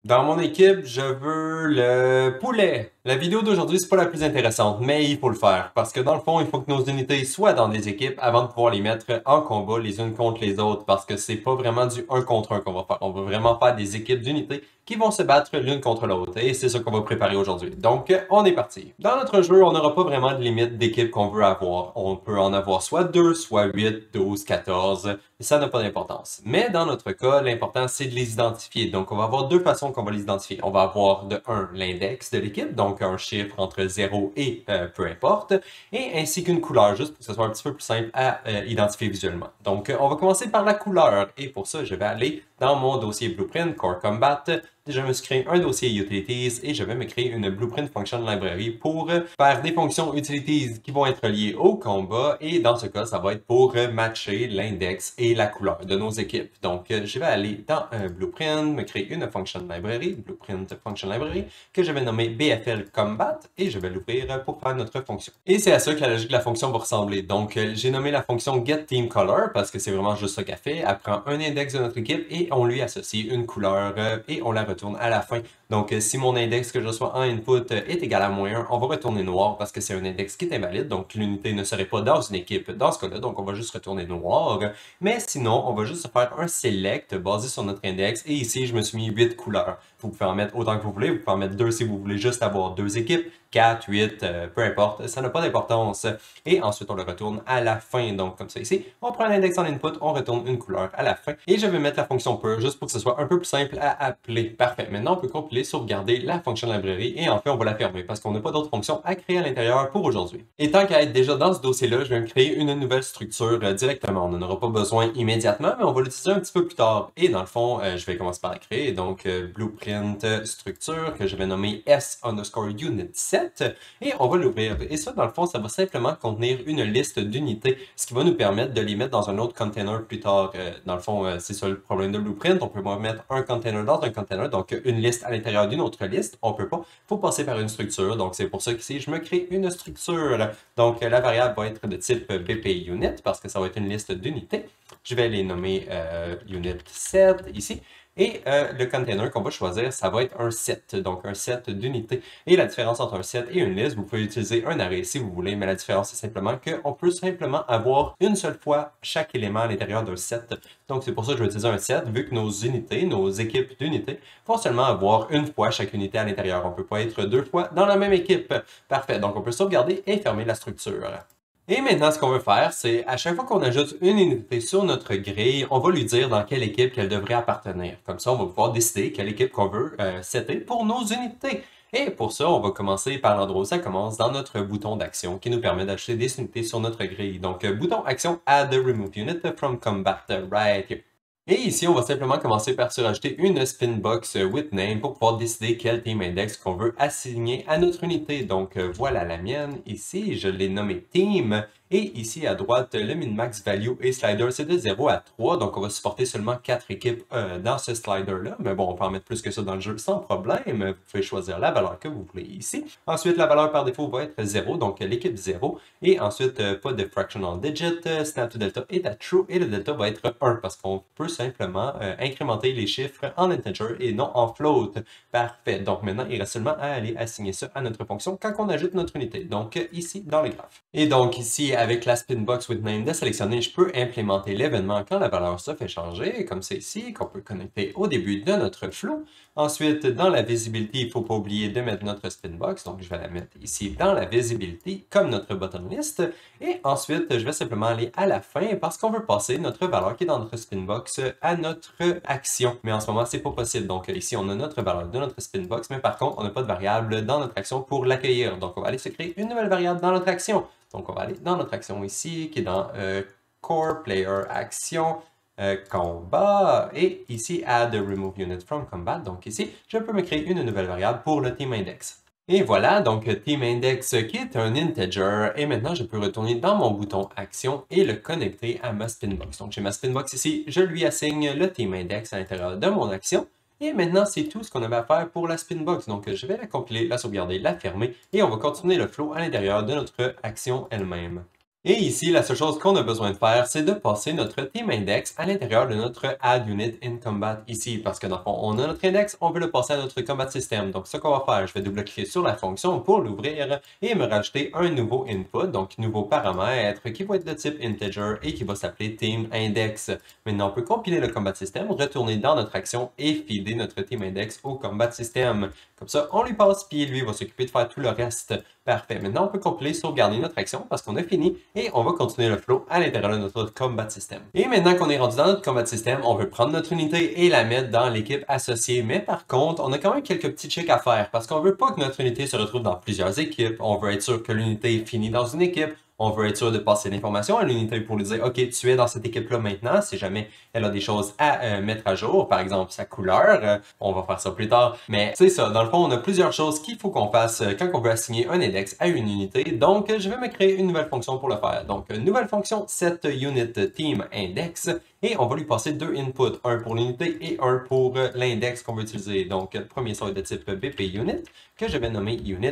Dans mon équipe, je veux le poulet. La vidéo d'aujourd'hui, c'est pas la plus intéressante, mais il faut le faire. Parce que dans le fond, il faut que nos unités soient dans des équipes avant de pouvoir les mettre en combat les unes contre les autres. Parce que c'est pas vraiment du un contre un qu'on va faire. On va vraiment faire des équipes d'unités qui vont se battre l'une contre l'autre. Et c'est ce qu'on va préparer aujourd'hui. Donc, on est parti. Dans notre jeu, on n'aura pas vraiment de limite d'équipe qu'on veut avoir. On peut en avoir soit 2, soit 8, 12, 14. Ça n'a pas d'importance. Mais dans notre cas, l'important, c'est de les identifier. Donc, on va avoir deux façons qu'on va les identifier. On va avoir de 1, l'index de l'équipe, donc un chiffre entre 0 et peu importe, et ainsi qu'une couleur, juste pour que ce soit un petit peu plus simple à identifier visuellement. Donc, on va commencer par la couleur. Et pour ça, je vais aller dans mon dossier Blueprint Core Combat. Déjà, je me suis créé un dossier Utilities et je vais me créer une Blueprint Function Library pour faire des fonctions Utilities qui vont être liées au combat. Et dans ce cas, ça va être pour matcher l'index et la couleur de nos équipes. Donc, je vais aller dans Blueprint, me créer une Function Library, Blueprint Function Library, que je vais nommer BFL Combat et je vais l'ouvrir pour faire notre fonction. Et c'est à ça que la logique de la fonction va ressembler. Donc, j'ai nommé la fonction getTeamColor parce que c'est vraiment juste ça qu'elle fait. Elle prend un index de notre équipe et on lui associe une couleur et on la retourne à la fin. Donc, si mon index que je reçois en input est égal à -1, on va retourner noir parce que c'est un index qui est invalide. Donc, l'unité ne serait pas dans une équipe dans ce cas-là. Donc, on va juste retourner noir. Mais sinon, on va juste faire un select basé sur notre index. Et ici, je me suis mis 8 couleurs. Vous pouvez en mettre autant que vous voulez. Vous pouvez en mettre 2 si vous voulez juste avoir 2 équipes. 4, 8, peu importe, ça n'a pas d'importance. Et ensuite, on le retourne à la fin. Donc, comme ça ici, on prend l'index en input, on retourne une couleur à la fin. Et je vais mettre la fonction pur juste pour que ce soit un peu plus simple à appeler. Parfait. Maintenant, on peut compiler, sauvegarder la fonction library et enfin, on va la fermer parce qu'on n'a pas d'autres fonctions à créer à l'intérieur pour aujourd'hui. Et tant qu'à être déjà dans ce dossier-là, je vais me créer une nouvelle structure directement. On n'en aura pas besoin immédiatement, mais on va l'utiliser un petit peu plus tard. Et dans le fond, je vais commencer par la créer. Donc, blueprint structure que je vais nommer S_unit7. Et on va l'ouvrir. Et ça, dans le fond, ça va simplement contenir une liste d'unités, ce qui va nous permettre de les mettre dans un autre container plus tard. Dans le fond, c'est ça le problème de Blueprint. On peut mettre un container dans un container, donc une liste à l'intérieur d'une autre liste. On peut pas. Il faut passer par une structure. Donc, c'est pour ça qu'ici, je me crée une structure. Donc, la variable va être de type bpunit parce que ça va être une liste d'unités. Je vais les nommer unit7 ici. Et le container qu'on va choisir, ça va être un set, donc un set d'unités. Et la différence entre un set et une liste, vous pouvez utiliser un array si vous voulez, mais la différence, c'est simplement qu'on peut simplement avoir une seule fois chaque élément à l'intérieur d'un set. Donc, c'est pour ça que je vais utiliser un set, vu que nos unités, nos équipes d'unités, vont seulement avoir une fois chaque unité à l'intérieur. On ne peut pas être deux fois dans la même équipe. Parfait, donc on peut sauvegarder et fermer la structure. Et maintenant, ce qu'on veut faire, c'est à chaque fois qu'on ajoute une unité sur notre grille, on va lui dire dans quelle équipe qu'elle devrait appartenir. Comme ça, on va pouvoir décider quelle équipe qu'on veut setter pour nos unités. Et pour ça, on va commencer par l'endroit où ça commence, dans notre bouton d'action qui nous permet d'ajouter des unités sur notre grille. Donc, bouton action Add Remove Unit from Combat right here. Et ici, on va simplement commencer par se rajouter une spinbox with name pour pouvoir décider quel team index qu'on veut assigner à notre unité. Donc voilà la mienne ici, je l'ai nommé team. Et ici à droite, le min-max value et slider, c'est de 0 à 3. Donc on va supporter seulement 4 équipes dans ce slider-là. Mais bon, on peut en mettre plus que ça dans le jeu sans problème. Vous pouvez choisir la valeur que vous voulez ici. Ensuite, la valeur par défaut va être 0, donc l'équipe 0. Et ensuite, pas de fractional digit, snap to delta est à true et le delta va être 1 parce qu'on peut simplement incrémenter les chiffres en integer et non en float. Parfait. Donc maintenant, il reste seulement à aller assigner ça à notre fonction quand on ajoute notre unité. Donc ici, dans le graphe. Et donc ici, avec la spinbox with name de sélectionner, je peux implémenter l'événement quand la valeur se fait changer, comme c'est ici, qu'on peut connecter au début de notre flow. Ensuite, dans la visibility, il ne faut pas oublier de mettre notre spinbox. Donc, je vais la mettre ici dans la visibility comme notre button list. Et ensuite, je vais simplement aller à la fin parce qu'on veut passer notre valeur qui est dans notre spinbox à notre action. Mais en ce moment, c'est pas possible. Donc, ici, on a notre valeur de notre spinbox, mais par contre, on n'a pas de variable dans notre action pour l'accueillir. Donc, on va aller se créer une nouvelle variable dans notre action. Donc, on va aller dans notre action ici, qui est dans Core Player Action, combat, et ici, Add Remove Unit from Combat. Donc ici, je peux me créer une nouvelle variable pour le Team Index. Et voilà, donc Team Index qui est un integer, et maintenant je peux retourner dans mon bouton Action et le connecter à ma Spinbox. Donc j'ai ma Spinbox ici, je lui assigne le Team Index à l'intérieur de mon action. Et maintenant, c'est tout ce qu'on avait à faire pour la Spinbox. Donc, je vais la compiler, la sauvegarder, la fermer et on va continuer le flow à l'intérieur de notre action elle-même. Et ici, la seule chose qu'on a besoin de faire, c'est de passer notre team index à l'intérieur de notre add unit in combat ici. Parce que dans le fond, on a notre index, on veut le passer à notre combat system. Donc, ce qu'on va faire, je vais double-cliquer sur la fonction pour l'ouvrir et me rajouter un nouveau input, donc nouveau paramètre qui va être de type integer et qui va s'appeler team index. Maintenant, on peut compiler le combat system, retourner dans notre action et feeder notre team index au combat system. Comme ça, on lui passe, puis lui va s'occuper de faire tout le reste. Parfait. Maintenant, on peut compiler, sauvegarder notre action parce qu'on a fini et on va continuer le flow à l'intérieur de notre combat system. Et maintenant qu'on est rendu dans notre combat system, on veut prendre notre unité et la mettre dans l'équipe associée. Mais par contre, on a quand même quelques petits checks à faire parce qu'on veut pas que notre unité se retrouve dans plusieurs équipes. On veut être sûr que l'unité est finie dans une équipe. On veut être sûr de passer l'information à l'unité pour lui dire « Ok, tu es dans cette équipe-là maintenant. » Si jamais elle a des choses à mettre à jour, par exemple sa couleur, on va faire ça plus tard. Mais c'est ça, dans le fond, on a plusieurs choses qu'il faut qu'on fasse quand on veut assigner un index à une unité. Donc, je vais me créer une nouvelle fonction pour le faire. Donc, nouvelle fonction setUnitTeamIndex et on va lui passer deux inputs, un pour l'unité et un pour l'index qu'on veut utiliser. Donc, le premier ça va être de type BPUnit, que je vais nommer unit,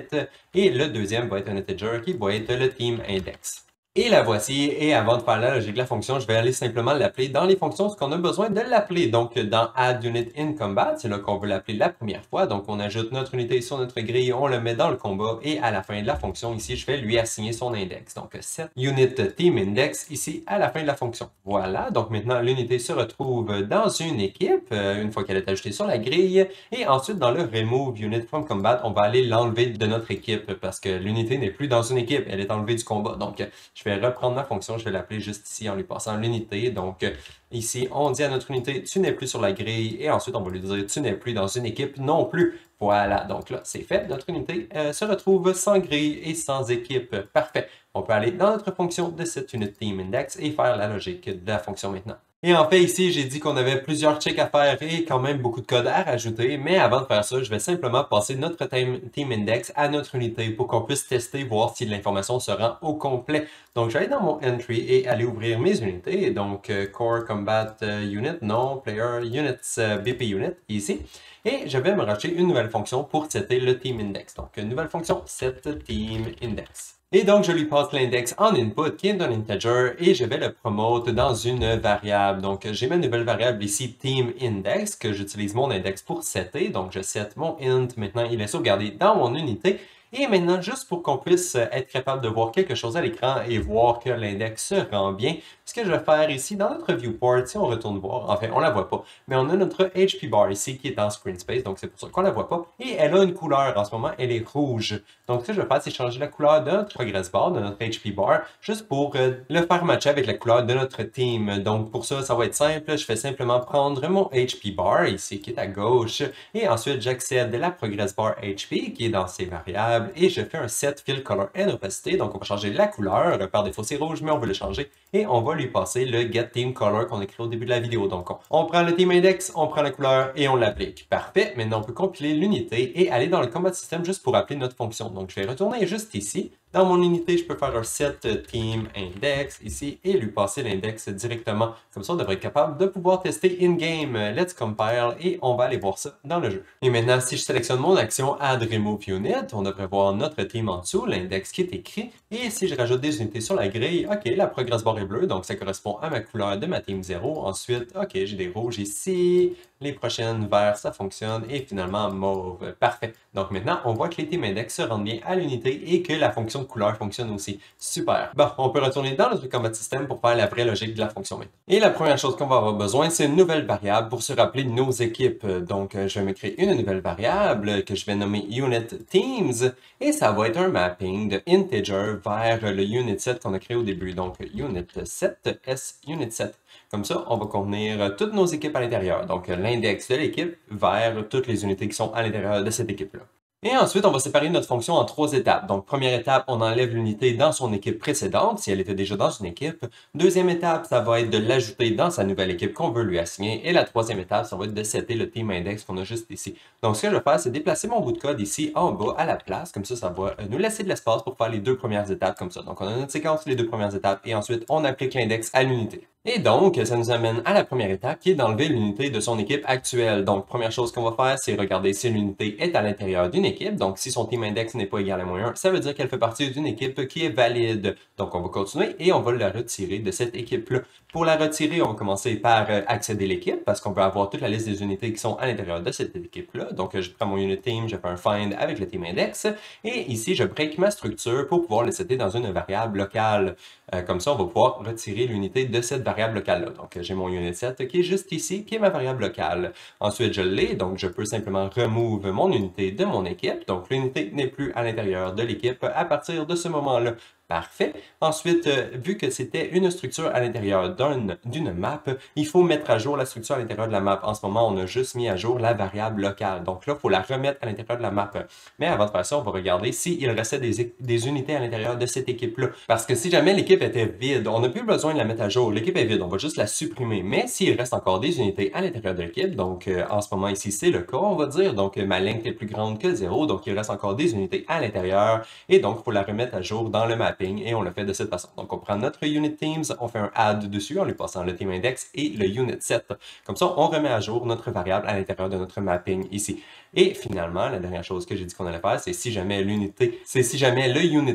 et le deuxième va être un integer qui va être le team index. Et la voici, et avant de faire la logique de la fonction, je vais aller simplement l'appeler dans les fonctions, ce qu'on a besoin de l'appeler. Donc, dans Add Unit in Combat, c'est là qu'on veut l'appeler la première fois. Donc, on ajoute notre unité sur notre grille, on le met dans le combat, et à la fin de la fonction, ici, je vais lui assigner son index. Donc, set unit team index, ici, à la fin de la fonction. Voilà, donc maintenant, l'unité se retrouve dans une équipe, une fois qu'elle est ajoutée sur la grille, et ensuite, dans le remove unit from combat, on va aller l'enlever de notre équipe, parce que l'unité n'est plus dans une équipe, elle est enlevée du combat. Donc, je vais reprendre ma fonction, je vais l'appeler juste ici en lui passant l'unité. Donc ici, on dit à notre unité, tu n'es plus sur la grille et ensuite on va lui dire, tu n'es plus dans une équipe non plus. Voilà, donc là, c'est fait. Notre unité se retrouve sans grille et sans équipe. Parfait. On peut aller dans notre fonction de setUnitTeamIndex et faire la logique de la fonction maintenant. Et en fait, ici, j'ai dit qu'on avait plusieurs checks à faire et quand même beaucoup de code à rajouter. Mais avant de faire ça, je vais simplement passer notre team index à notre unité pour qu'on puisse tester, voir si l'information se rend au complet. Donc, je vais aller dans mon entry et aller ouvrir mes unités. Donc, Core Combat Unit, non, Player Units BP Unit, ici. Et je vais me rajouter une nouvelle fonction pour setter le team index. Donc, une nouvelle fonction setTeamIndex. Et donc, je lui passe l'index en input qui est un integer et je vais le promote dans une variable. Donc, j'ai ma nouvelle variable ici, teamIndex, que j'utilise mon index pour setter. Donc, je set mon int. Maintenant, il est sauvegardé dans mon unité. Et maintenant, juste pour qu'on puisse être capable de voir quelque chose à l'écran et voir que l'index se rend bien, ce que je vais faire ici dans notre viewport, si on retourne voir, enfin on la voit pas, mais on a notre HP bar ici qui est en screen space, donc c'est pour ça qu'on la voit pas. Et elle a une couleur en ce moment, elle est rouge. Donc ce que je vais faire, c'est changer la couleur de notre progress bar, de notre HP bar, juste pour le faire matcher avec la couleur de notre team. Donc pour ça, ça va être simple. Je vais simplement prendre mon HP bar ici qui est à gauche et ensuite j'accède à la progress bar HP qui est dans ses variables et je fais un set fill color and opacity. Donc on va changer la couleur. Par défaut c'est rouge, mais on veut le changer et on va lui passer le get team color qu'on a créé au début de la vidéo. Donc on prend le team index, on prend la couleur et on l'applique. Parfait. Maintenant on peut compiler l'unité et aller dans le combat system juste pour appeler notre fonction. Donc je vais retourner juste ici. Dans mon unité, je peux faire un set team index ici et lui passer l'index directement. Comme ça, on devrait être capable de pouvoir tester in-game. Let's compile et on va aller voir ça dans le jeu. Et maintenant, si je sélectionne mon action add remove unit, on devrait voir notre team en dessous, l'index qui est écrit. Et si je rajoute des unités sur la grille, ok, la progress bar est bleue, donc ça correspond à ma couleur de ma team 0. Ensuite, ok, j'ai des rouges ici. Les prochaines verts, ça fonctionne. Et finalement, mauve. Parfait. Donc maintenant, on voit que les team index se rendent bien à l'unité et que la fonction de couleur fonctionne aussi. Super. Bon, on peut retourner dans notre combat system pour faire la vraie logique de la fonction maintenant. Et la première chose qu'on va avoir besoin, c'est une nouvelle variable pour se rappeler de nos équipes. Donc, je vais me créer une nouvelle variable que je vais nommer unit teams et ça va être un mapping de integer vers le unit set qu'on a créé au début. Donc, unit set, s unit set. Comme ça, on va contenir toutes nos équipes à l'intérieur. Donc, l'index de l'équipe vers toutes les unités qui sont à l'intérieur de cette équipe-là. Et ensuite, on va séparer notre fonction en 3 étapes. Donc, première étape, on enlève l'unité dans son équipe précédente, si elle était déjà dans une équipe. Deuxième étape, ça va être de l'ajouter dans sa nouvelle équipe qu'on veut lui assigner. Et la troisième étape, ça va être de setter le team index qu'on a juste ici. Donc, ce que je vais faire, c'est déplacer mon bout de code ici en bas à la place. Comme ça va nous laisser de l'espace pour faire les 2 premières étapes comme ça. Donc, on a notre séquence, les 2 premières étapes, et ensuite, on applique l'index à l'unité. Et donc, ça nous amène à la première étape qui est d'enlever l'unité de son équipe actuelle. Donc, première chose qu'on va faire, c'est regarder si l'unité est à l'intérieur d'une équipe. Donc, si son team index n'est pas égal à -1, ça veut dire qu'elle fait partie d'une équipe qui est valide. Donc, on va continuer et on va la retirer de cette équipe-là. Pour la retirer, on va commencer par accéder à l'équipe parce qu'on peut avoir toute la liste des unités qui sont à l'intérieur de cette équipe-là. Donc, je prends mon unit team, je fais un find avec le team index et ici, je break ma structure pour pouvoir le setter dans une variable locale. Comme ça, on va pouvoir retirer l'unité de cette variable locale-là. Donc, j'ai mon unit set qui est juste ici, qui est ma variable locale. Ensuite, je l'ai, donc je peux simplement remove mon unité de mon équipe. Donc, l'unité n'est plus à l'intérieur de l'équipe à partir de ce moment-là. Parfait. Ensuite, vu que c'était une structure à l'intérieur d'une map, il faut mettre à jour la structure à l'intérieur de la map. En ce moment, on a juste mis à jour la variable locale. Donc là, il faut la remettre à l'intérieur de la map. Mais avant de faire ça, on va regarder s'il restait des unités à l'intérieur de cette équipe-là. Parce que si jamais l'équipe était vide, on n'a plus besoin de la mettre à jour. L'équipe est vide, on va juste la supprimer. Mais s'il reste encore des unités à l'intérieur de l'équipe, donc en ce moment ici, c'est le cas, on va dire. Donc ma length est plus grande que 0, donc il reste encore des unités à l'intérieur. Et donc, il faut la remettre à jour dans le map. Et on le fait de cette façon. Donc, on prend notre unit teams, on fait un add dessus en lui passant le team index et le unit set. Comme ça, on remet à jour notre variable à l'intérieur de notre mapping ici. Et finalement, la dernière chose que j'ai dit qu'on allait faire, c'est si jamais le unit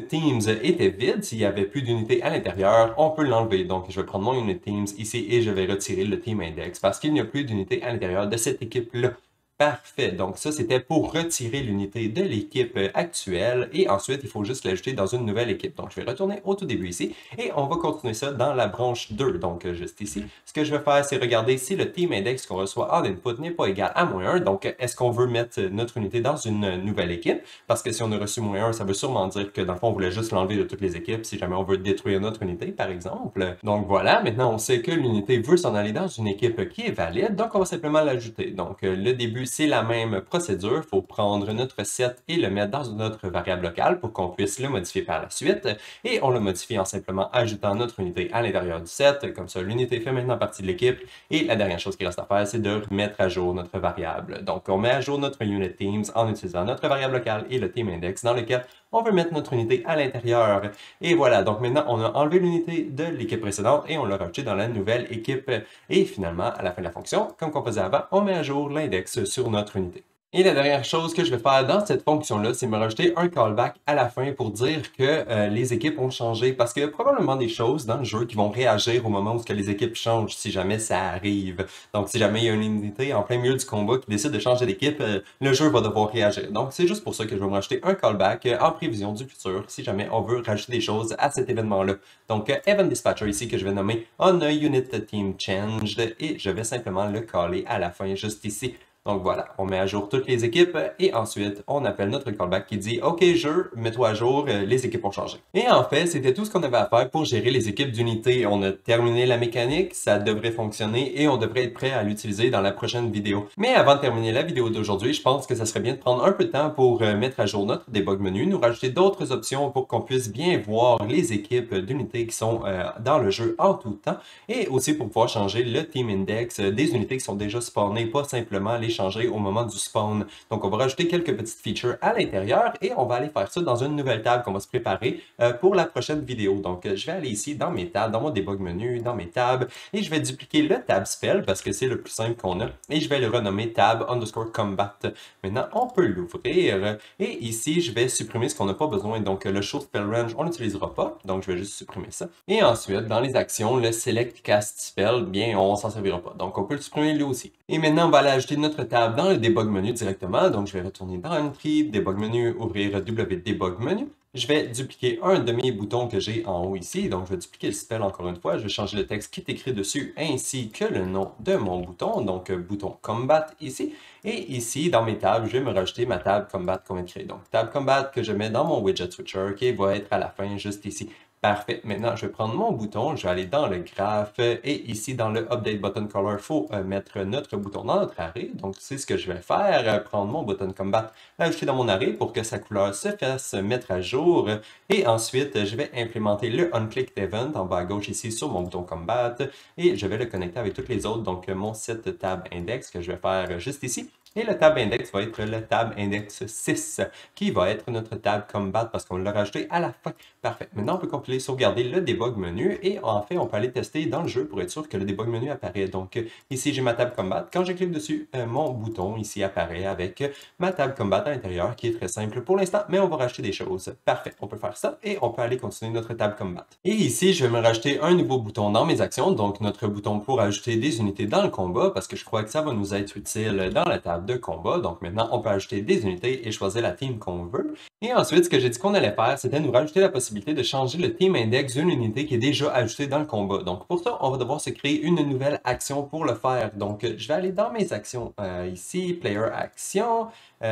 teams était vide, s'il n'y avait plus d'unité à l'intérieur, on peut l'enlever. Donc, je vais prendre mon unit teams ici et je vais retirer le team index parce qu'il n'y a plus d'unité à l'intérieur de cette équipe-là. Parfait. Donc ça, c'était pour retirer l'unité de l'équipe actuelle et ensuite, il faut juste l'ajouter dans une nouvelle équipe. Donc, je vais retourner au tout début ici et on va continuer ça dans la branche 2. Donc, juste ici. Ce que je vais faire, c'est regarder si le team index qu'on reçoit en input n'est pas égal à -1. Donc, est-ce qu'on veut mettre notre unité dans une nouvelle équipe? Parce que si on a reçu -1, ça veut sûrement dire que dans le fond, on voulait juste l'enlever de toutes les équipes si jamais on veut détruire notre unité, par exemple. Donc, voilà. Maintenant, on sait que l'unité veut s'en aller dans une équipe qui est valide. Donc, on va simplement l'ajouter. Donc, le début, c'est la même procédure. Il faut prendre notre set et le mettre dans notre variable locale pour qu'on puisse le modifier par la suite. Et on le modifie en simplement ajoutant notre unité à l'intérieur du set. Comme ça, l'unité fait maintenant partie de l'équipe. Et la dernière chose qui reste à faire, c'est de mettre à jour notre variable. Donc, on met à jour notre unit teams en utilisant notre variable locale et le team index dans lequel on veut mettre notre unité à l'intérieur. Et voilà, donc maintenant, on a enlevé l'unité de l'équipe précédente et on l'a rajouté dans la nouvelle équipe. Et finalement, à la fin de la fonction, comme on faisait avant, on met à jour l'index sur notre unité. Et la dernière chose que je vais faire dans cette fonction-là, c'est me rajouter un callback à la fin pour dire que les équipes ont changé parce qu'il y a probablement des choses dans le jeu qui vont réagir au moment où les équipes changent si jamais ça arrive. Donc, si jamais il y a une unité en plein milieu du combat qui décide de changer d'équipe, le jeu va devoir réagir. Donc, c'est juste pour ça que je vais me rajouter un callback en prévision du futur si jamais on veut rajouter des choses à cet événement-là. Donc, Event Dispatcher ici que je vais nommer on a unit team changed et je vais simplement le caller à la fin juste ici. Donc voilà, on met à jour toutes les équipes et ensuite on appelle notre callback qui dit « Ok jeu, mets-toi à jour, les équipes ont changé ». Et en fait, c'était tout ce qu'on avait à faire pour gérer les équipes d'unités. On a terminé la mécanique, ça devrait fonctionner et on devrait être prêt à l'utiliser dans la prochaine vidéo. Mais avant de terminer la vidéo d'aujourd'hui, je pense que ça serait bien de prendre un peu de temps pour mettre à jour notre debug menu, nous rajouter d'autres options pour qu'on puisse bien voir les équipes d'unités qui sont dans le jeu en tout temps et aussi pour pouvoir changer le team index des unités qui sont déjà spawnées, pas simplement les changer au moment du spawn. Donc, on va rajouter quelques petites features à l'intérieur et on va aller faire ça dans une nouvelle table qu'on va se préparer pour la prochaine vidéo. Donc, je vais aller ici dans mes tables, dans mon debug menu, dans mes tabs et je vais dupliquer le tab spell parce que c'est le plus simple qu'on a et je vais le renommer tab_combat. Maintenant, on peut l'ouvrir et ici, je vais supprimer ce qu'on n'a pas besoin. Donc, le show spell range, on n'utilisera pas. Donc, je vais juste supprimer ça. Et ensuite, dans les actions, le select cast spell, bien, on s'en servira pas. Donc, on peut le supprimer lui aussi. Et maintenant, on va aller ajouter notre table dans le debug menu directement. Donc, je vais retourner dans Entry, debug menu, ouvrir wdebug menu. Je vais dupliquer un de mes boutons que j'ai en haut ici. Donc, je vais dupliquer le spell encore une fois. Je vais changer le texte qui est écrit dessus ainsi que le nom de mon bouton. Donc, bouton Combat ici. Et ici, dans mes tables, je vais me rajouter ma table Combat qu'on vient de créer. Donc, table Combat que je mets dans mon widget switcher qui va être à la fin juste ici. Parfait. Maintenant, je vais prendre mon bouton, je vais aller dans le graphe et ici dans le Update Button Color, il faut mettre notre bouton dans notre array. Donc, c'est ce que je vais faire, prendre mon button Combat, l'ajouter dans mon array pour que sa couleur se fasse mettre à jour. Et ensuite, je vais implémenter le OnClicked Event en bas à gauche ici sur mon bouton Combat et je vais le connecter avec toutes les autres. Donc, mon set tab index que je vais faire juste ici. Et le tab index va être le tab index 6, qui va être notre tab combat parce qu'on l'a rajouté à la fin. Parfait. Maintenant, on peut compiler, sauvegarder le debug menu et en fait, on peut aller tester dans le jeu pour être sûr que le debug menu apparaît. Donc ici, j'ai ma tab combat. Quand je clique dessus, mon bouton ici apparaît avec ma tab combat à l'intérieur qui est très simple pour l'instant, mais on va rajouter des choses. Parfait. On peut faire ça et on peut aller continuer notre tab combat. Et ici, je vais me rajouter un nouveau bouton dans mes actions, donc notre bouton pour ajouter des unités dans le combat parce que je crois que ça va nous être utile dans la table de combat. Donc maintenant, on peut ajouter des unités et choisir la team qu'on veut. Et ensuite, ce que j'ai dit qu'on allait faire, c'était nous rajouter la possibilité de changer le team index d'une unité qui est déjà ajoutée dans le combat. Donc pour ça, on va devoir se créer une nouvelle action pour le faire. Donc je vais aller dans mes actions ici, Player Action,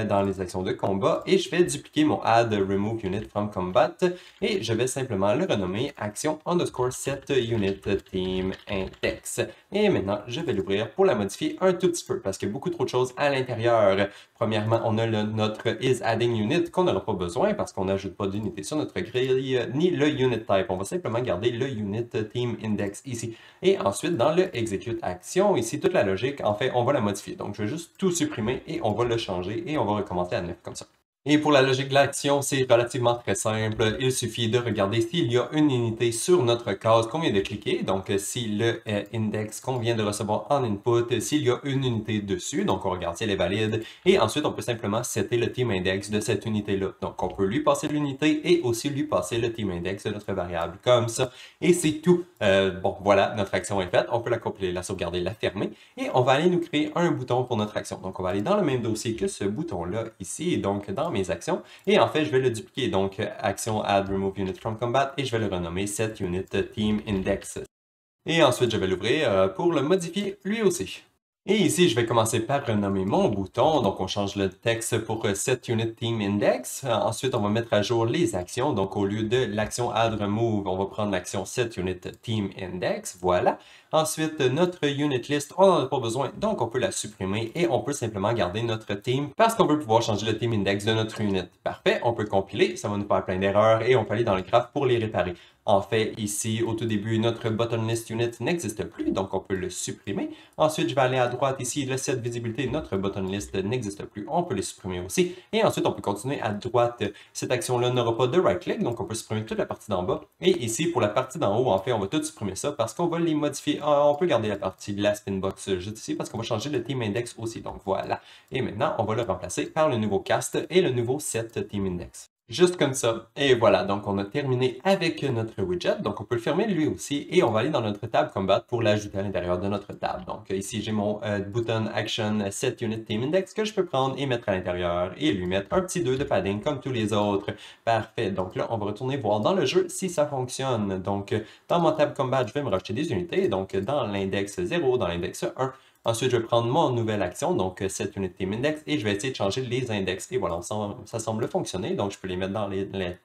dans les actions de combat, et je vais dupliquer mon add remove unit from combat, et je vais simplement le renommer action underscore set unit team index. Et maintenant, je vais l'ouvrir pour la modifier un tout petit peu, parce qu'il y a beaucoup trop de choses à l'intérieur. Premièrement, on a notre is adding unit qu'on n'aura pas besoin parce qu'on n'ajoute pas d'unité sur notre grille, ni le unit type. On va simplement garder le unit team index ici. Et ensuite, dans le execute action, ici, toute la logique, en fait, on va la modifier. Donc, je vais juste tout supprimer et on va le changer et on va recommencer à 9 comme ça. Et pour la logique de l'action, c'est relativement très simple. Il suffit de regarder s'il y a une unité sur notre case qu'on vient de cliquer. Donc, si le index qu'on vient de recevoir en input, s'il y a une unité dessus, donc on regarde si elle est valide. Et ensuite, on peut simplement setter le team index de cette unité-là. Donc, on peut lui passer l'unité et aussi lui passer le team index de notre variable, comme ça. Et c'est tout. Bon, voilà, notre action est faite. On peut la compiler, la sauvegarder, la fermer. Et on va aller nous créer un bouton pour notre action. Donc, on va aller dans le même dossier que ce bouton-là ici, et donc dans mes actions. Et en fait, je vais le dupliquer. Donc, action add remove unit from combat, et je vais le renommer set unit team index. Et ensuite, je vais l'ouvrir pour le modifier lui aussi. Et ici, je vais commencer par renommer mon bouton. Donc, on change le texte pour Set Unit Team Index. Ensuite, on va mettre à jour les actions. Donc, au lieu de l'action Add Remove, on va prendre l'action Set Unit Team Index. Voilà. Ensuite, notre Unit List, on n'en a pas besoin, donc on peut la supprimer et on peut simplement garder notre team parce qu'on veut pouvoir changer le Team Index de notre unit. Parfait, on peut compiler, ça va nous faire plein d'erreurs et on peut aller dans le graph pour les réparer. En fait, ici, au tout début, notre button list unit n'existe plus, donc on peut le supprimer. Ensuite, je vais aller à droite ici, le set visibilité, notre button list n'existe plus, on peut les supprimer aussi. Et ensuite, on peut continuer à droite. Cette action-là n'aura pas de right-click, donc on peut supprimer toute la partie d'en bas. Et ici, pour la partie d'en haut, en fait, on va tout supprimer ça parce qu'on va les modifier. On peut garder la partie de la spinbox juste ici parce qu'on va changer le team index aussi, donc voilà. Et maintenant, on va le remplacer par le nouveau cast et le nouveau set team index. Juste comme ça. Et voilà, donc on a terminé avec notre widget. Donc on peut le fermer lui aussi et on va aller dans notre tab Combat pour l'ajouter à l'intérieur de notre table. Donc ici j'ai mon button Action Set Unit Team Index que je peux prendre et mettre à l'intérieur et lui mettre un petit 2 de padding comme tous les autres. Parfait. Donc là, on va retourner voir dans le jeu si ça fonctionne. Donc dans mon tab Combat, je vais me rajouter des unités. Donc dans l'index 0, dans l'index 1. Ensuite, je vais prendre mon nouvelle action, donc Set Unit Team Index, et je vais essayer de changer les index. Et voilà, ça semble fonctionner. Donc, je peux les mettre dans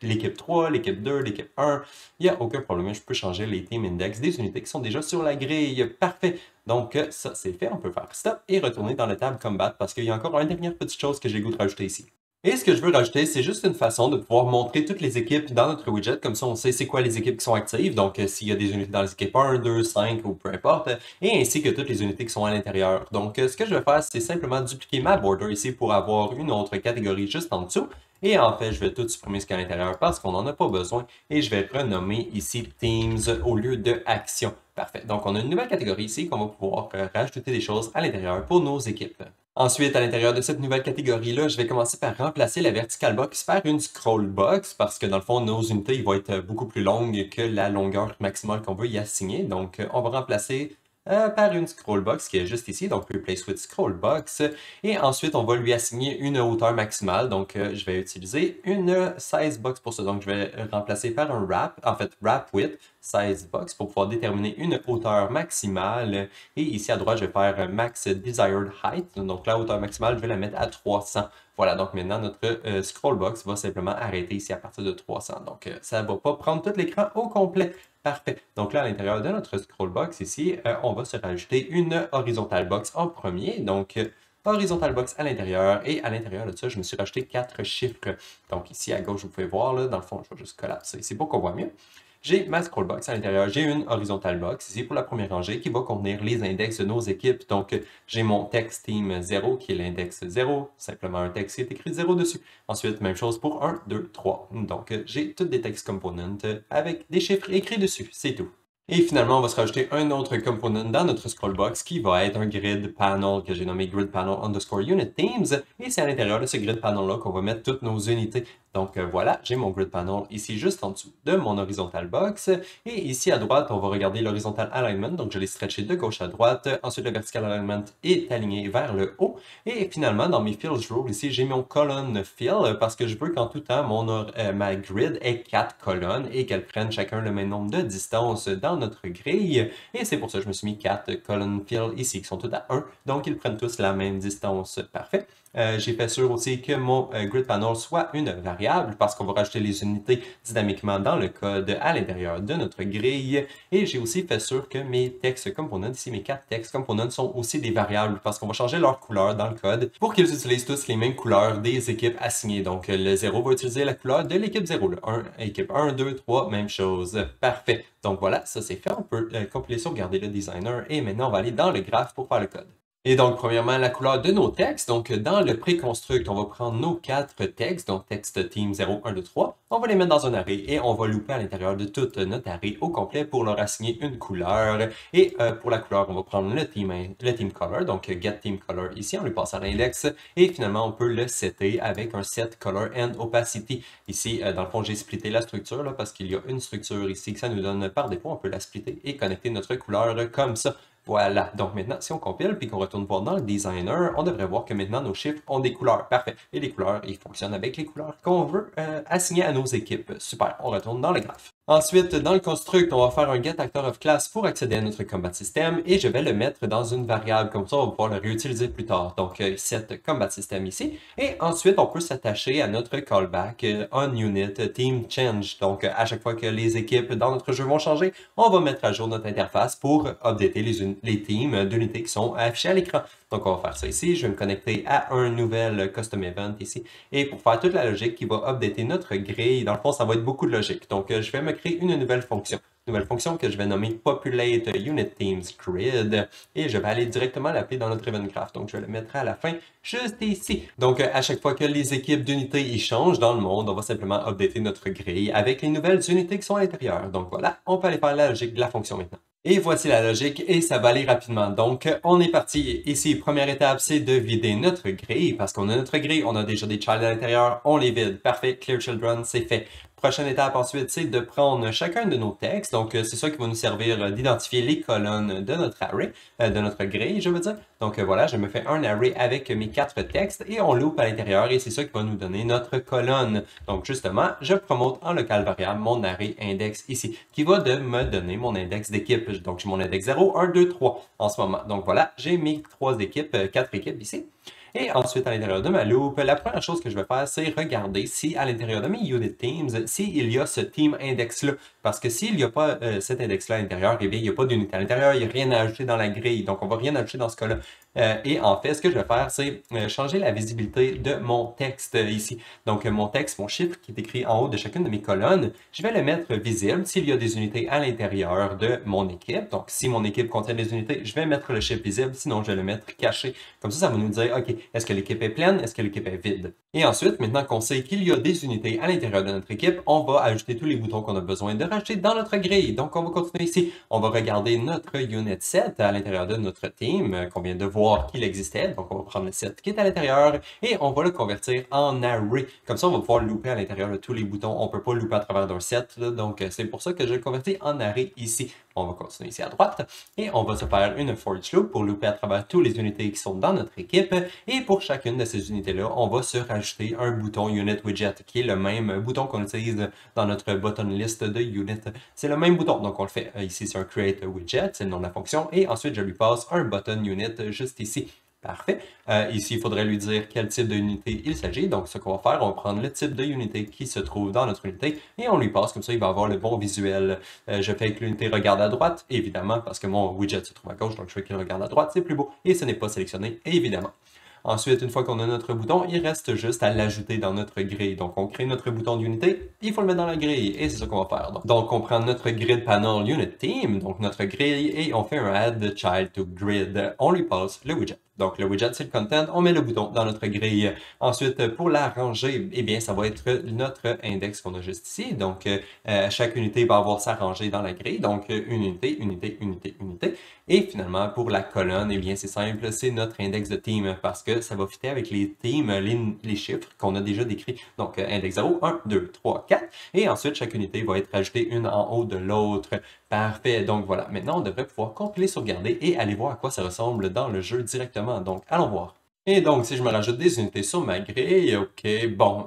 l'équipe 3, l'équipe 2, l'équipe 1. Il n'y a aucun problème. Je peux changer les Team Index des unités qui sont déjà sur la grille. Parfait. Donc, ça, c'est fait. On peut faire stop et retourner dans la table Combat parce qu'il y a encore une dernière petite chose que j'ai le goût de rajouter ici. Et ce que je veux rajouter, c'est juste une façon de pouvoir montrer toutes les équipes dans notre widget. Comme ça, on sait c'est quoi les équipes qui sont actives. Donc, s'il y a des unités dans les équipes 1, 2, 5 ou peu importe. Et ainsi que toutes les unités qui sont à l'intérieur. Donc, ce que je vais faire, c'est simplement dupliquer ma border ici pour avoir une autre catégorie juste en dessous. Et en fait, je vais tout supprimer ce qu'il y a à l'intérieur parce qu'on n'en a pas besoin. Et je vais renommer ici Teams au lieu de Action. Parfait. Donc, on a une nouvelle catégorie ici qu'on va pouvoir rajouter des choses à l'intérieur pour nos équipes. Ensuite, à l'intérieur de cette nouvelle catégorie-là, je vais commencer par remplacer la vertical box par une scroll box parce que dans le fond, nos unités vont être beaucoup plus longues que la longueur maximale qu'on veut y assigner. Donc, on va remplacer par une scroll box qui est juste ici, donc replace with scroll box. Et ensuite, on va lui assigner une hauteur maximale. Donc, je vais utiliser une size box pour ça. Donc, je vais remplacer par un wrap, en fait, wrap with size box pour pouvoir déterminer une hauteur maximale. Et ici à droite, je vais faire max desired height. Donc, la hauteur maximale, je vais la mettre à 300. Voilà, donc maintenant, notre scroll box va simplement arrêter ici à partir de 300. Donc, ça ne va pas prendre tout l'écran au complet. Parfait. Donc là, à l'intérieur de notre scroll box ici, on va se rajouter une horizontal box en premier. Donc, horizontal box à l'intérieur. Et à l'intérieur de ça, je me suis rajouté 4 chiffres. Donc ici, à gauche, vous pouvez voir, là, dans le fond, je vais juste collapser ici pour qu'on voit mieux. j'ai ma scroll box à l'intérieur. J'ai une horizontal box ici pour la première rangée qui va contenir les index de nos équipes. Donc, j'ai mon texte team 0 qui est l'index 0, simplement un texte qui est écrit 0 dessus. Ensuite, même chose pour 1, 2, 3. Donc, j'ai toutes des text components avec des chiffres écrits dessus. C'est tout. Et finalement, on va se rajouter un autre component dans notre scrollbox qui va être un grid panel que j'ai nommé grid panel underscore unit themes. Et c'est à l'intérieur de ce grid panel-là qu'on va mettre toutes nos unités. Donc voilà, j'ai mon grid panel ici juste en dessous de mon horizontal box. Et ici à droite, on va regarder l'horizontal alignment. Donc je l'ai stretché de gauche à droite. Ensuite, le vertical alignment est aligné vers le haut. Et finalement, dans mes fills rule ici, j'ai mon colonne fill parce que je veux qu'en tout temps, ma grid ait 4 colonnes et qu'elles prennent chacun le même nombre de distances dans notre grille. Et c'est pour ça que je me suis mis 4 colonnes fill ici qui sont toutes à 1. Donc ils prennent tous la même distance. Parfait. J'ai fait sûr aussi que mon grid panel soit une variable parce qu'on va rajouter les unités dynamiquement dans le code à l'intérieur de notre grille. Et j'ai aussi fait sûr que mes text components, ici mes 4 text components sont aussi des variables parce qu'on va changer leur couleur dans le code pour qu'ils utilisent tous les mêmes couleurs des équipes assignées. Donc le 0 va utiliser la couleur de l'équipe 0, le 1, équipe 1, 2, 3, même chose. Parfait. Donc voilà, ça c'est fait. On peut compiler, sauvegarder le designer et maintenant on va aller dans le graphe pour faire le code. Et donc, premièrement, la couleur de nos textes. Donc, dans le pré-construct, on va prendre nos 4 textes, donc texte team 0, 1, 2, 3. On va les mettre dans un array et on va looper à l'intérieur de tout notre array au complet pour leur assigner une couleur. Et pour la couleur, on va prendre le team color, donc get team color ici, on lui passe à l'index. Et finalement, on peut le setter avec un set color and opacity. Ici, dans le fond, j'ai splitté la structure là, parce qu'il y a une structure ici que ça nous donne par défaut. On peut la splitter et connecter notre couleur comme ça. Voilà, donc maintenant, si on compile puis qu'on retourne voir dans le designer, on devrait voir que maintenant nos chiffres ont des couleurs. Parfait. Et les couleurs, ils fonctionnent avec les couleurs qu'on veut assigner à nos équipes. Super, on retourne dans le graphe. Ensuite, dans le construct, on va faire un getActorOfClass pour accéder à notre combat system et je vais le mettre dans une variable, comme ça on va pouvoir le réutiliser plus tard. Donc, set combat system ici. Et ensuite, on peut s'attacher à notre callback onUnit team change. Donc, à chaque fois que les équipes dans notre jeu vont changer, on va mettre à jour notre interface pour updater les teams d'unités qui sont affichés à l'écran. Donc, on va faire ça ici. Je vais me connecter à un nouvel custom event ici. Et pour faire toute la logique qui va updater notre grille, dans le fond, ça va être beaucoup de logique. Donc, je vais me créer une nouvelle fonction. Nouvelle fonction que je vais nommer populate unit themes grid. Et je vais aller directement l'appeler dans notre event graph. Donc, je le mettrai à la fin, juste ici. Donc, à chaque fois que les équipes d'unités y changent dans le monde, on va simplement updater notre grille avec les nouvelles unités qui sont à l'intérieur. Donc, voilà, on peut aller faire la logique de la fonction maintenant. Et voici la logique et ça va aller rapidement. Donc, on est parti. Ici, première étape, c'est de vider notre grille parce qu'on a notre grille, on a déjà des childs à l'intérieur, on les vide. Parfait, clear children, c'est fait. Prochaine étape ensuite, c'est de prendre chacun de nos textes. Donc, c'est ça qui va nous servir d'identifier les colonnes de notre array, de notre grille, je veux dire. Donc, voilà, je me fais un array avec mes 4 textes et on loupe à l'intérieur et c'est ça qui va nous donner notre colonne. Donc, justement, je promote en local variable mon array index ici, qui va me donner mon index d'équipe. Donc, j'ai mon index 0, 1, 2, 3 en ce moment. Donc, voilà, j'ai mes 3 équipes, 4 équipes ici. Et ensuite, à l'intérieur de ma loop, la première chose que je vais faire, c'est regarder si à l'intérieur de mes unit teams, s'il y a ce team index-là. Parce que s'il n'y a pas cet index-là à l'intérieur, eh bien, il n'y a pas d'unité à l'intérieur, il n'y a rien à ajouter dans la grille. Donc, on ne va rien ajouter dans ce cas-là. Et en fait, ce que je vais faire, c'est changer la visibilité de mon texte ici. Donc, mon texte, mon chiffre qui est écrit en haut de chacune de mes colonnes, je vais le mettre visible s'il y a des unités à l'intérieur de mon équipe. Donc, si mon équipe contient des unités, je vais mettre le chiffre visible, sinon je vais le mettre caché. Comme ça va nous dire, OK, est-ce que l'équipe est pleine? Est-ce que l'équipe est vide? Et ensuite, maintenant qu'on sait qu'il y a des unités à l'intérieur de notre équipe, on va ajouter tous les boutons qu'on a besoin de rajouter dans notre grille. Donc, on va continuer ici. On va regarder notre unit set à l'intérieur de notre team qu'on vient de voir qu'il existait. Donc, on va prendre le set qui est à l'intérieur et on va le convertir en array. Comme ça, on va pouvoir looper à l'intérieur de tous les boutons. On ne peut pas looper à travers d'un set. Là. Donc, c'est pour ça que je le convertis en array ici. On va continuer ici à droite et on va se faire une for each loop pour looper à travers toutes les unités qui sont dans notre équipe. Et pour chacune de ces unités-là, on va se rajouter un bouton unit widget qui est le même bouton qu'on utilise dans notre button list de unit. C'est le même bouton. Donc, on le fait ici, c'est un create widget, c'est le nom de la fonction. Et ensuite, je lui passe un button unit juste ici. Parfait. Ici, il faudrait lui dire quel type d'unité il s'agit. Donc, ce qu'on va faire, on va prendre le type de unité qui se trouve dans notre unité et on lui passe comme ça, il va avoir le bon visuel. Je fais que l'unité regarde à droite, évidemment, parce que mon widget se trouve à gauche, donc je fais qu'il regarde à droite, c'est plus beau et ce n'est pas sélectionné, évidemment. Ensuite, une fois qu'on a notre bouton, il reste juste à l'ajouter dans notre grille. Donc, on crée notre bouton d'unité, il faut le mettre dans la grille, et c'est ça qu'on va faire. Donc, on prend notre grid panel unit theme, donc notre grille, et on fait un add child to grid. On lui passe le widget. Donc, le widget, c'est le content. On met le bouton dans notre grille. Ensuite, pour la ranger, eh bien, ça va être notre index qu'on a juste ici. Donc, chaque unité va avoir sa rangée dans la grille. Donc, une unité, unité, unité, unité. Et finalement, pour la colonne, eh bien, c'est simple, c'est notre index de team parce que ça va fitter avec les teams, les chiffres qu'on a déjà décrits. Donc, index 0, 1, 2, 3, 4. Et ensuite, chaque unité va être ajoutée une en haut de l'autre. Parfait. Donc, voilà. Maintenant, on devrait pouvoir compiler, sauvegarder et aller voir à quoi ça ressemble dans le jeu directement. Donc, allons voir. Et donc, si je me rajoute des unités sur ma grille, ok, bon,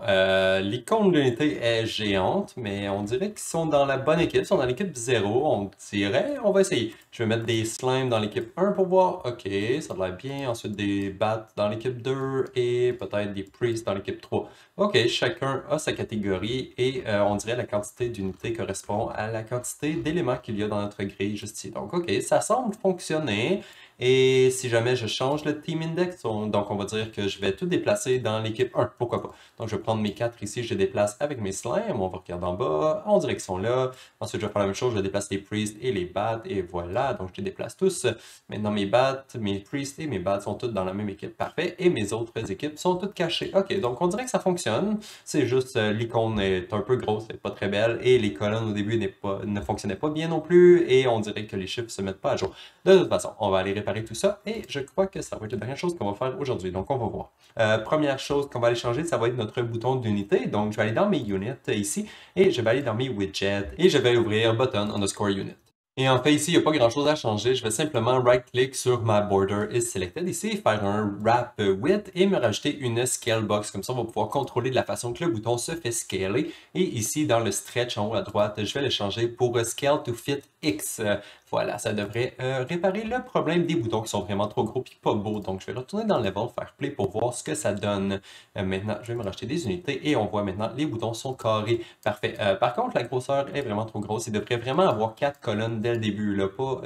l'icône de l'unité est géante, mais on dirait qu'ils sont dans la bonne équipe, ils sont dans l'équipe 0, on dirait, on va essayer. Je vais mettre des slimes dans l'équipe 1 pour voir, ok, ça a l'air bien, ensuite des bats dans l'équipe 2 et peut-être des priests dans l'équipe 3. Ok, chacun a sa catégorie et on dirait la quantité d'unités correspond à la quantité d'éléments qu'il y a dans notre grille juste ici. Donc, ok, ça semble fonctionner. Et si jamais je change le Team Index, donc on va dire que je vais tout déplacer dans l'équipe 1, pourquoi pas. Donc je vais prendre mes 4 ici, je les déplace avec mes slimes, on va regarder en bas, en direction là. Ensuite je vais faire la même chose, je déplace les priests et les bats, et voilà, donc je les déplace tous. Maintenant mes bats, mes priests et mes bats sont toutes dans la même équipe, parfait. Et mes autres équipes sont toutes cachées. Ok, donc on dirait que ça fonctionne, c'est juste l'icône est un peu grosse, elle n'est pas très belle, et les colonnes au début ne fonctionnaient pas bien non plus, et on dirait que les chiffres se mettent pas à jour. De toute façon, on va aller réparer tout ça et je crois que ça va être la dernière chose qu'on va faire aujourd'hui. Donc, on va voir. Première chose qu'on va aller changer, ça va être notre bouton d'unité. Donc, je vais aller dans mes units ici et je vais aller dans mes widgets et je vais ouvrir button underscore unit. Et en fait, ici, il n'y a pas grand-chose à changer. Je vais simplement right-click sur ma border is selected ici, faire un wrap width et me rajouter une scale box. Comme ça, on va pouvoir contrôler de la façon que le bouton se fait scaler. Et ici, dans le stretch en haut à droite, je vais le changer pour scale to fit X. Voilà, ça devrait réparer le problème des boutons qui sont vraiment trop gros et pas beaux. Donc, je vais retourner dans le level, faire play pour voir ce que ça donne. Maintenant, je vais me racheter des unités et on voit maintenant les boutons sont carrés. Parfait. Par contre, la grosseur est vraiment trop grosse. Il devrait vraiment avoir 4 colonnes dès le début. Là, pas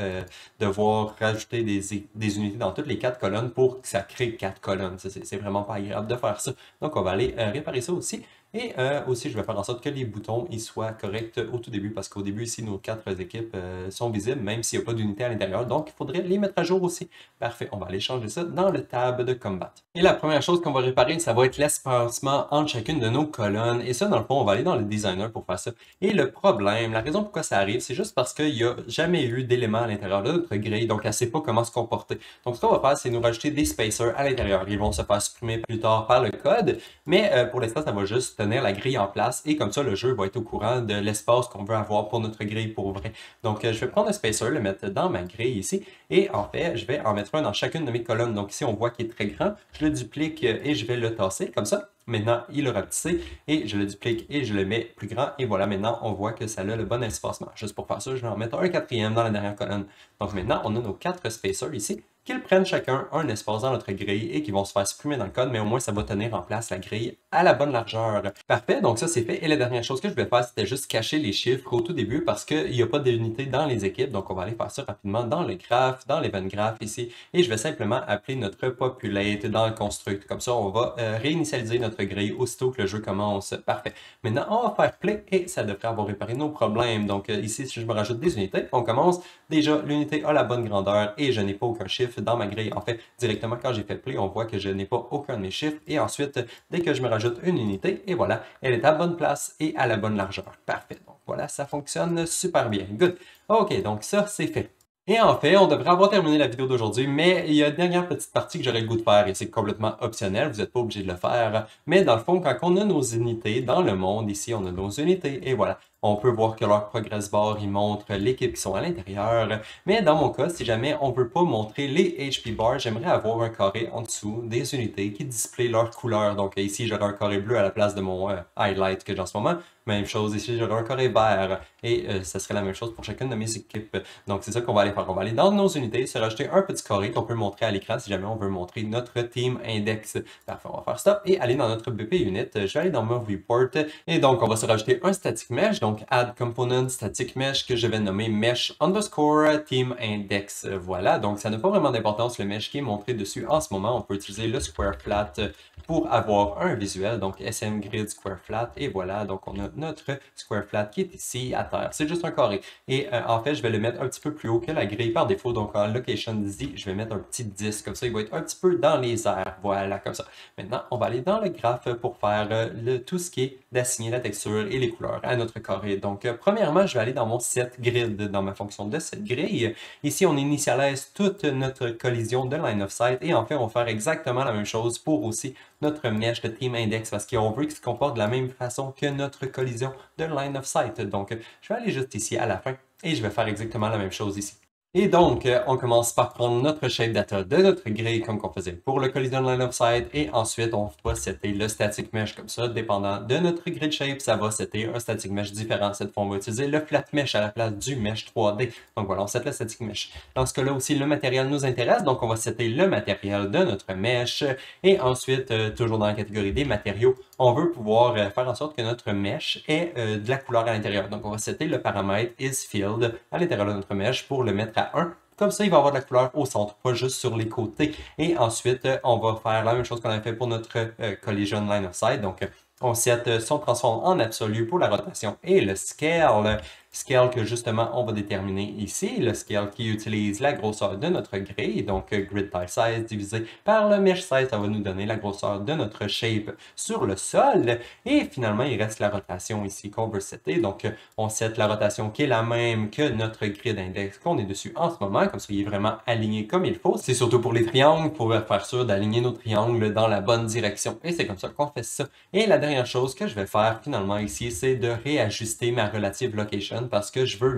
devoir rajouter des unités dans toutes les 4 colonnes pour que ça crée 4 colonnes. C'est vraiment pas agréable de faire ça. Donc, on va aller réparer ça aussi. Et aussi, je vais faire en sorte que les boutons ils soient corrects au tout début, parce qu'au début, ici, nos 4 équipes sont visibles, même s'il n'y a pas d'unité à l'intérieur. Donc, il faudrait les mettre à jour aussi. Parfait, on va aller changer ça dans le tab de Combat. Et la première chose qu'on va réparer, ça va être l'espacement entre chacune de nos colonnes. Et ça, dans le fond, on va aller dans le designer pour faire ça. Et le problème, la raison pourquoi ça arrive, c'est juste parce qu'il n'y a jamais eu d'éléments à l'intérieur de notre grille, donc elle ne sait pas comment se comporter. Donc, ce qu'on va faire, c'est nous rajouter des spacers à l'intérieur. Ils vont se faire supprimer plus tard par le code, mais pour l'instant, ça va juste tenir la grille en place et comme ça, le jeu va être au courant de l'espace qu'on veut avoir pour notre grille pour vrai. Donc, je vais prendre un spacer, le mettre dans ma grille ici et en fait, je vais en mettre un dans chacune de mes colonnes. Donc ici, on voit qu'il est très grand. Je le duplique et je vais le tasser comme ça. Maintenant, il aura tissé et je le duplique et je le mets plus grand. Et voilà, maintenant, on voit que ça a le bon espacement. Juste pour faire ça, je vais en mettre un quatrième dans la dernière colonne. Donc maintenant, on a nos 4 spacers ici qu'ils prennent chacun un espace dans notre grille et qui vont se faire supprimer dans le code, mais au moins ça va tenir en place la grille à la bonne largeur. Parfait, donc ça c'est fait. Et la dernière chose que je vais faire, c'était juste cacher les chiffres au tout début parce qu'il n'y a pas d'unité dans les équipes, donc on va aller faire ça rapidement dans le graph, dans l'event graph ici, et je vais simplement appeler notre populate dans le construct. Comme ça, on va réinitialiser notre grille aussitôt que le jeu commence. Parfait. Maintenant, on va faire play et ça devrait avoir réparé nos problèmes. Donc ici, si je me rajoute des unités, on commence. Déjà, l'unité a la bonne grandeur et je n'ai pas aucun chiffre dans ma grille. En fait, directement quand j'ai fait play, on voit que je n'ai pas aucun de mes chiffres. Et ensuite, dès que je me rajoute une unité, et voilà, elle est à la bonne place et à la bonne largeur. Parfait. Donc voilà, ça fonctionne super bien. Good. OK, donc ça, c'est fait. Et en fait, on devrait avoir terminé la vidéo d'aujourd'hui, mais il y a une dernière petite partie que j'aurais le goût de faire et c'est complètement optionnel, vous n'êtes pas obligé de le faire. Mais dans le fond, quand on a nos unités dans le monde, ici on a nos unités et voilà. On peut voir que leur progress bar, il montre l'équipe qui sont à l'intérieur. Mais dans mon cas, si jamais on ne veut pas montrer les HP bars, j'aimerais avoir un carré en dessous des unités qui display leur couleur. Donc ici, j'aurai un carré bleu à la place de mon highlight que j'ai en ce moment. Même chose ici, j'aurai un carré vert. Et ça serait la même chose pour chacune de mes équipes. Donc c'est ça qu'on va aller faire. On va aller dans nos unités, se rajouter un petit carré qu'on peut montrer à l'écran si jamais on veut montrer notre team index. Parfait, on va faire ça. Et aller dans notre BP unit. Je vais aller dans mon report. Et donc on va se rajouter un static mesh. Donc donc Add Component Static Mesh que je vais nommer Mesh underscore Team Index. Voilà, donc ça n'a pas vraiment d'importance le mesh qui est montré dessus en ce moment. On peut utiliser le Square Flat pour avoir un visuel, donc SM Grid Square Flat, et voilà, donc on a notre Square Flat qui est ici à terre. C'est juste un carré. Et en fait, je vais le mettre un petit peu plus haut que la grille par défaut, donc en Location Z, je vais mettre un petit 10, comme ça il va être un petit peu dans les airs, voilà, comme ça. Maintenant, on va aller dans le graphe pour faire tout ce qui est d'assigner la texture et les couleurs à notre carré. Donc, premièrement, je vais aller dans mon set grid, dans ma fonction de set grille. Ici, on initialise toute notre collision de line of sight et en fait, on va faire exactement la même chose pour aussi notre mesh de Team Index parce qu'on veut qu'il se comporte de la même façon que notre collision de line of sight. Donc, je vais aller juste ici à la fin et je vais faire exactement la même chose ici. Et donc, on commence par prendre notre shape data de notre grille comme qu'on faisait pour le collision line of sight et ensuite on va setter le static mesh comme ça, dépendant de notre grid shape, ça va setter un static mesh différent. Cette fois, on va utiliser le flat mesh à la place du mesh 3D. Donc voilà, on set le static mesh. Dans ce cas-là aussi, le matériel nous intéresse, donc on va setter le matériel de notre mesh et ensuite, toujours dans la catégorie des matériaux, on veut pouvoir faire en sorte que notre mesh ait de la couleur à l'intérieur. Donc on va setter le paramètre isFilled à l'intérieur de notre mesh pour le mettre à 1. Comme ça, il va avoir de la couleur au centre, pas juste sur les côtés. Et ensuite, on va faire la même chose qu'on a fait pour notre collision line of sight. Donc, on set son transform en absolu pour la rotation et le scale. Scale que justement on va déterminer ici, le scale qui utilise la grosseur de notre grille, donc grid tile size divisé par le mesh size, ça va nous donner la grosseur de notre shape sur le sol. Et finalement, il reste la rotation ici qu'on veut setter, donc on set la rotation qui est la même que notre grid index qu'on est dessus en ce moment, comme ça il est vraiment aligné comme il faut. C'est surtout pour les triangles, pour faire sûr d'aligner nos triangles dans la bonne direction. Et c'est comme ça qu'on fait ça. Et la dernière chose que je vais faire finalement ici, c'est de réajuster ma relative location parce que je veux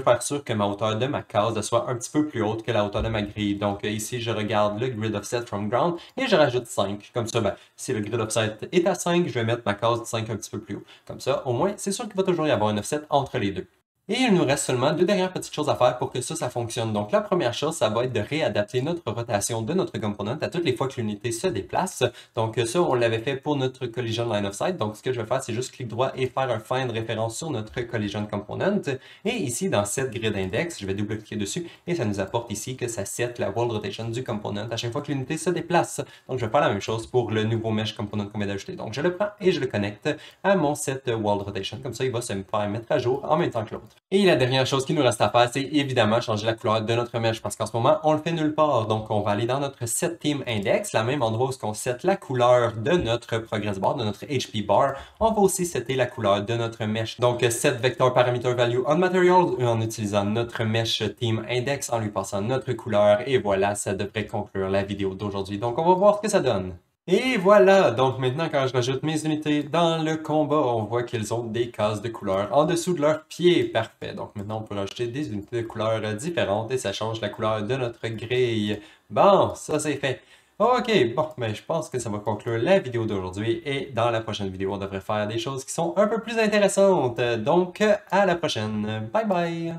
faire sûr que ma hauteur de ma case soit un petit peu plus haute que la hauteur de ma grille. Donc ici, je regarde le grid offset from ground et je rajoute 5. Comme ça, si le grid offset est à 5, je vais mettre ma case de 5 un petit peu plus haut. Comme ça, au moins, c'est sûr qu'il va toujours y avoir un offset entre les deux. Et il nous reste seulement deux dernières petites choses à faire pour que ça fonctionne. Donc la première chose, ça va être de réadapter notre rotation de notre component à toutes les fois que l'unité se déplace. Donc ça, on l'avait fait pour notre collision line of sight. Donc ce que je vais faire, c'est juste clic droit et faire un find référence sur notre collision component. Et ici, dans set grid index, je vais double-cliquer dessus et ça nous apporte ici que ça set la world rotation du component à chaque fois que l'unité se déplace. Donc je vais faire la même chose pour le nouveau mesh component qu'on vient d'ajouter. Donc je le prends et je le connecte à mon set world rotation. Comme ça, il va se me faire mettre à jour en même temps que l'autre. Et la dernière chose qu'il nous reste à faire, c'est évidemment changer la couleur de notre mesh parce qu'en ce moment, on le fait nulle part. Donc, on va aller dans notre set team index, la même endroit où on set la couleur de notre progress bar, de notre HP bar. On va aussi setter la couleur de notre mesh. Donc, set vector parameter value on material en utilisant notre mesh team index, en lui passant notre couleur. Et voilà, ça devrait conclure la vidéo d'aujourd'hui. Donc, on va voir ce que ça donne. Et voilà, donc maintenant quand je rajoute mes unités dans le combat, on voit qu'ils ont des cases de couleur en dessous de leurs pieds. Parfait, donc maintenant on peut rajouter des unités de couleurs différentes et ça change la couleur de notre grille. Bon, ça c'est fait. Ok, bon, mais je pense que ça va conclure la vidéo d'aujourd'hui et dans la prochaine vidéo, on devrait faire des choses qui sont un peu plus intéressantes. Donc, à la prochaine. Bye bye!